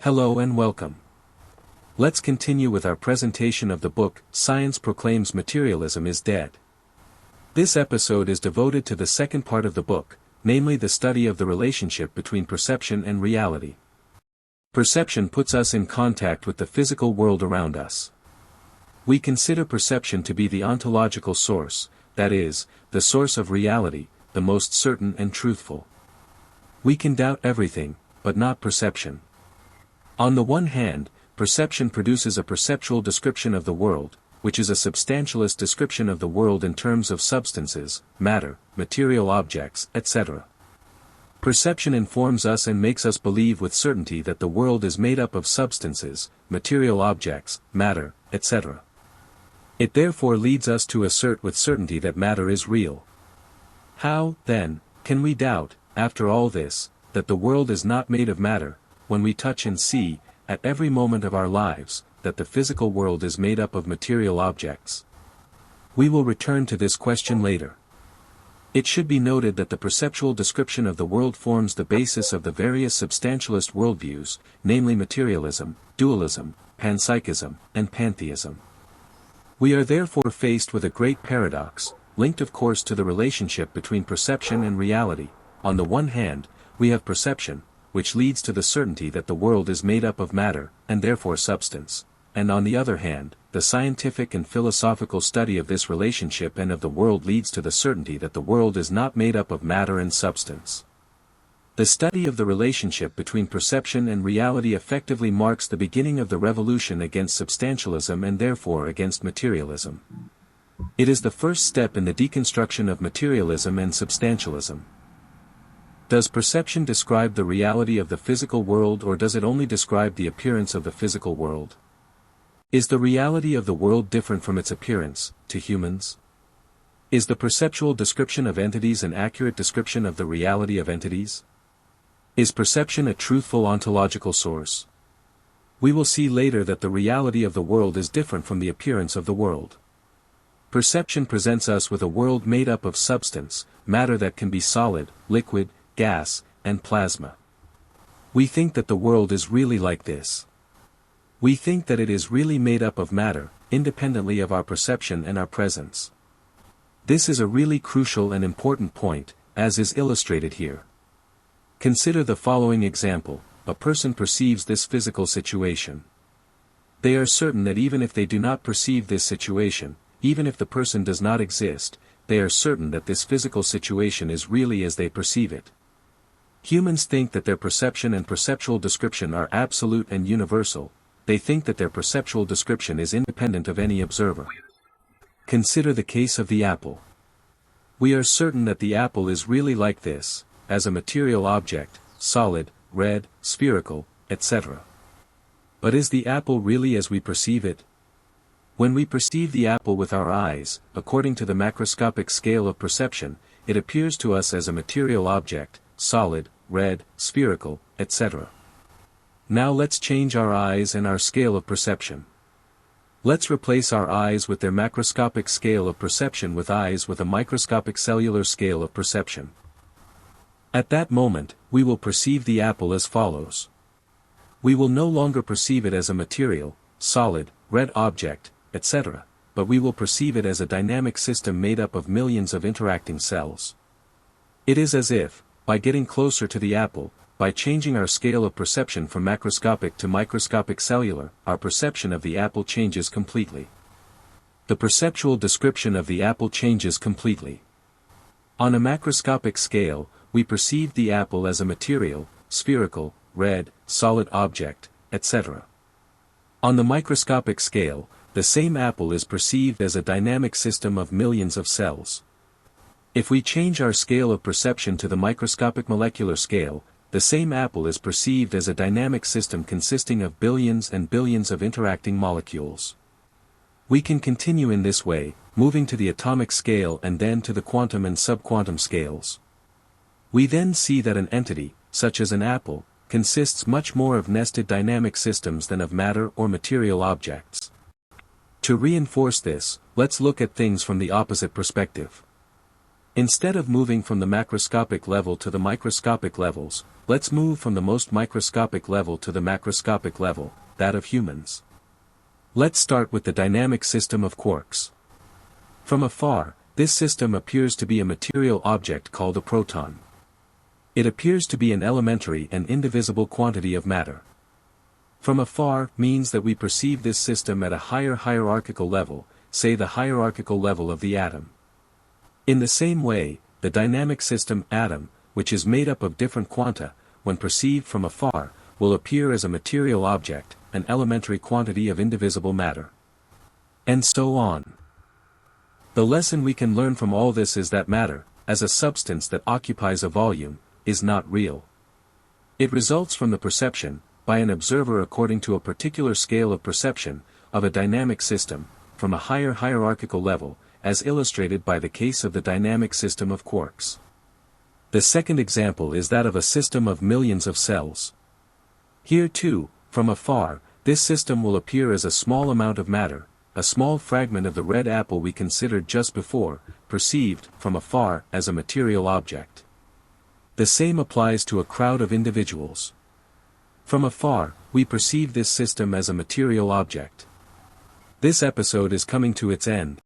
Hello and welcome. Let's continue with our presentation of the book, Science Proclaims Materialism is Dead. This episode is devoted to the second part of the book, namely the study of the relationship between perception and reality. Perception puts us in contact with the physical world around us. We consider perception to be the ontological source, that is, the source of reality, the most certain and truthful. We can doubt everything, but not perception. On the one hand, perception produces a perceptual description of the world, which is a substantialist description of the world in terms of substances, matter, material objects, etc. Perception informs us and makes us believe with certainty that the world is made up of substances, material objects, matter, etc. It therefore leads us to assert with certainty that matter is real. How, then, can we doubt, after all this, that the world is not made of matter, when we touch and see, at every moment of our lives, that the physical world is made up of material objects? We will return to this question later. It should be noted that the perceptual description of the world forms the basis of the various substantialist worldviews, namely materialism, dualism, panpsychism, and pantheism. We are therefore faced with a great paradox, linked of course to the relationship between perception and reality. On the one hand, we have perception, which leads to the certainty that the world is made up of matter, and therefore substance, and on the other hand, the scientific and philosophical study of this relationship and of the world leads to the certainty that the world is not made up of matter and substance. The study of the relationship between perception and reality effectively marks the beginning of the revolution against substantialism and therefore against materialism. It is the first step in the deconstruction of materialism and substantialism. Does perception describe the reality of the physical world or does it only describe the appearance of the physical world? Is the reality of the world different from its appearance, to humans? Is the perceptual description of entities an accurate description of the reality of entities? Is perception a truthful ontological source? We will see later that the reality of the world is different from the appearance of the world. Perception presents us with a world made up of substance, matter that can be solid, liquid, gas, and plasma. We think that the world is really like this. We think that it is really made up of matter, independently of our perception and our presence. This is a really crucial and important point, as is illustrated here. Consider the following example: a person perceives this physical situation. They are certain that even if they do not perceive this situation, even if the person does not exist, they are certain that this physical situation is really as they perceive it. Humans think that their perception and perceptual description are absolute and universal. They think that their perceptual description is independent of any observer. Consider the case of the apple. We are certain that the apple is really like this, as a material object, solid, red, spherical, etc. But is the apple really as we perceive it? When we perceive the apple with our eyes, according to the macroscopic scale of perception, it appears to us as a material object, solid, red, spherical, etc. Now let's change our eyes and our scale of perception. Let's replace our eyes with their macroscopic scale of perception with eyes with a microscopic cellular scale of perception. At that moment, we will perceive the apple as follows. We will no longer perceive it as a material, solid, red object, etc., but we will perceive it as a dynamic system made up of millions of interacting cells. It is as if, by getting closer to the apple, by changing our scale of perception from macroscopic to microscopic cellular, our perception of the apple changes completely. The perceptual description of the apple changes completely. On a macroscopic scale, we perceive the apple as a material, spherical, red, solid object, etc. On the microscopic scale, the same apple is perceived as a dynamic system of millions of cells. If we change our scale of perception to the microscopic molecular scale, the same apple is perceived as a dynamic system consisting of billions and billions of interacting molecules. We can continue in this way, moving to the atomic scale and then to the quantum and subquantum scales. We then see that an entity, such as an apple, consists much more of nested dynamic systems than of matter or material objects. To reinforce this, let's look at things from the opposite perspective. Instead of moving from the macroscopic level to the microscopic levels, let's move from the most microscopic level to the macroscopic level, that of humans. Let's start with the dynamic system of quarks. From afar, this system appears to be a material object called a proton. It appears to be an elementary and indivisible quantity of matter. From afar means that we perceive this system at a higher hierarchical level, say the hierarchical level of the atom. In the same way, the dynamic system atom, which is made up of different quanta, when perceived from afar, will appear as a material object, an elementary quantity of indivisible matter. And so on. The lesson we can learn from all this is that matter, as a substance that occupies a volume, is not real. It results from the perception, by an observer according to a particular scale of perception, of a dynamic system, from a higher hierarchical level, as illustrated by the case of the dynamic system of quarks. The second example is that of a system of millions of cells. Here too, from afar, this system will appear as a small amount of matter, a small fragment of the red apple we considered just before, perceived from afar as a material object. The same applies to a crowd of individuals. From afar, we perceive this system as a material object. This episode is coming to its end.